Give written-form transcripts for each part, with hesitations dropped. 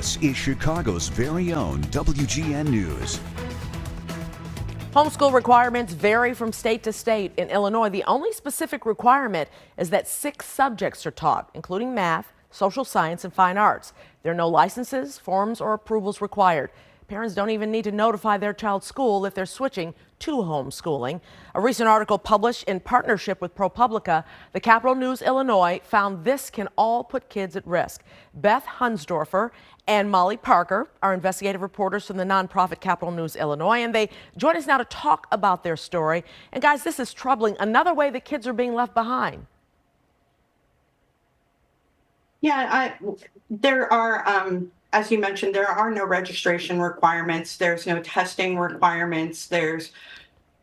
This is Chicago's very own WGN News. Homeschool requirements vary from state to state. In Illinois, the only specific requirement is that 6 subjects are taught, including math, social science, and fine arts. There are no licenses, forms, or approvals required. Parents don't even need to notify their child's school if they're switching to homeschooling. A recent article published in partnership with ProPublica, the Capital News Illinois, found this can all put kids at risk. Beth Hundsdorfer and Molly Parker are investigative reporters from the nonprofit Capital News Illinois, and they join us now to talk about their story. And guys, this is troubling. Another way that kids are being left behind. Yeah, there are, as you mentioned, there are no registration requirements. There's no testing requirements. There's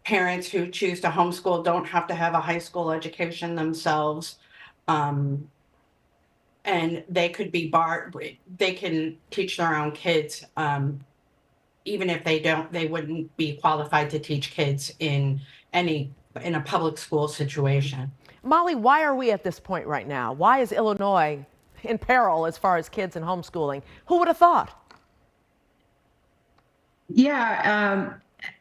parents who choose to homeschool don't have to have a high school education themselves. And they could be barred. They can teach their own kids. Even if they wouldn't be qualified to teach kids in a public school situation. Molly, why are we at this point right now? Why is Illinois in peril as far as kids and homeschooling? Who would have thought? Yeah,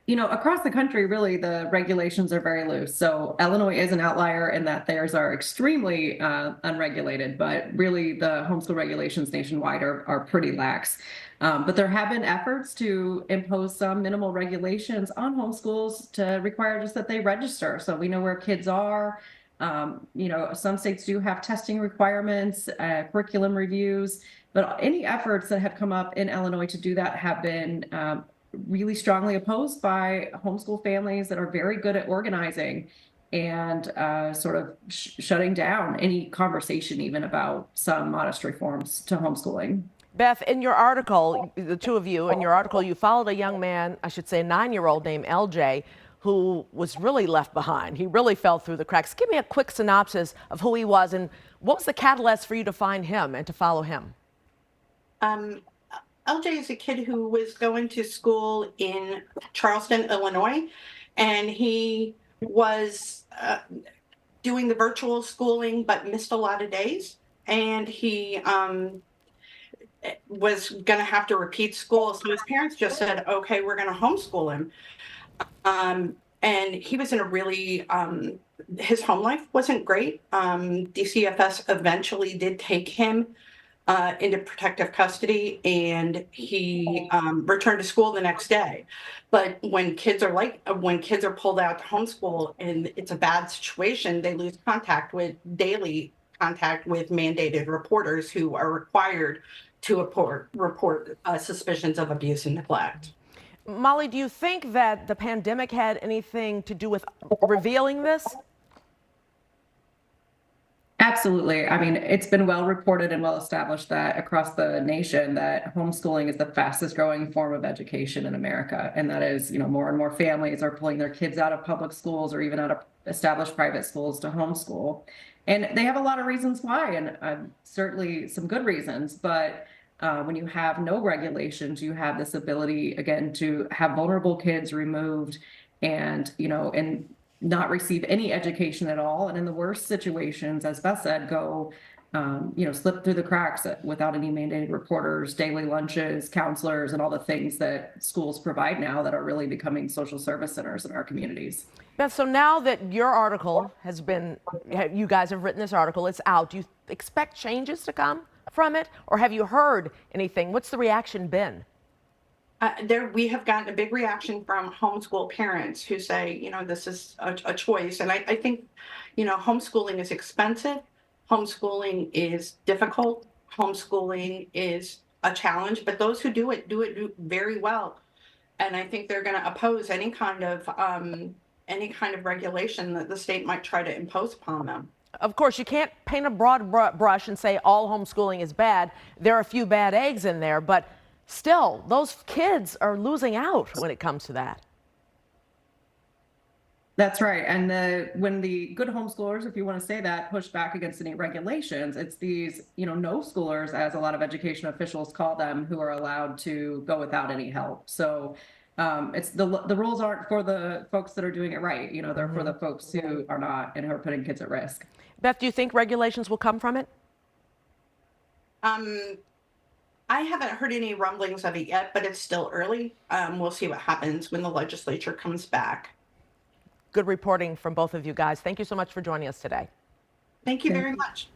across the country, really, the regulations are very loose. So Illinois is an outlier in that theirs are extremely unregulated, but really the homeschool regulations nationwide are pretty lax. But there have been efforts to impose some minimal regulations on homeschools to require just that they register. So we know where kids are. Some states do have testing requirements, curriculum reviews, but any efforts that have come up in Illinois to do that have been really strongly opposed by homeschool families that are very good at organizing and sort of shutting down any conversation even about some modest reforms to homeschooling. Beth, in your article, the two of you, in your article, you followed a young man, I should say a 9-year-old named LJ, who was really left behind. He really fell through the cracks. Give me a quick synopsis of who he was and what was the catalyst for you to find him and to follow him? LJ is a kid who was going to school in Charleston, Illinois, and he was doing the virtual schooling but missed a lot of days. And he was going to have to repeat school. So his parents just said, okay, we're going to homeschool him. And he was in a really, his home life wasn't great. DCFS eventually did take him into protective custody, and he returned to school the next day. But when kids are pulled out to homeschool and it's a bad situation, they lose daily contact with mandated reporters who are required to report suspicions of abuse and neglect. Molly, do you think that the pandemic had anything to do with revealing this? Absolutely. I mean, it's been well reported and well established that across the nation that homeschooling is the fastest growing form of education in America. And that is, more and more families are pulling their kids out of public schools or even out of established private schools to homeschool. And they have a lot of reasons why, and certainly some good reasons, but when you have no regulations, you have this ability, again, to have vulnerable kids removed and not receive any education at all. And in the worst situations, as Beth said, go, slip through the cracks without any mandated reporters, daily lunches, counselors, and all the things that schools provide now that are really becoming social service centers in our communities. Beth, so now that your article has been, you guys have written this article, it's out, do you expect changes to come from it, or have you heard anything? What's the reaction been? We have gotten a big reaction from homeschool parents who say, this is a choice. And I think, homeschooling is expensive. Homeschooling is difficult. Homeschooling is a challenge, but those who do it very well. And I think they're going to oppose any kind of regulation that the state might try to impose upon them. Of course, you can't paint a broad brush and say all homeschooling is bad. There are a few bad eggs in there, but still, those kids are losing out when it comes to that. That's right. And when the good homeschoolers, if you want to say that, push back against any regulations, it's these, no schoolers, as a lot of education officials call them, who are allowed to go without any help. So it's the rules aren't for the folks that are doing it right. They're for the folks who are not and who are putting kids at risk. Beth, do you think regulations will come from it? I haven't heard any rumblings of it yet, but it's still early. We'll see what happens when the legislature comes back. Good reporting from both of you guys. Thank you so much for joining us today. Thank you very much.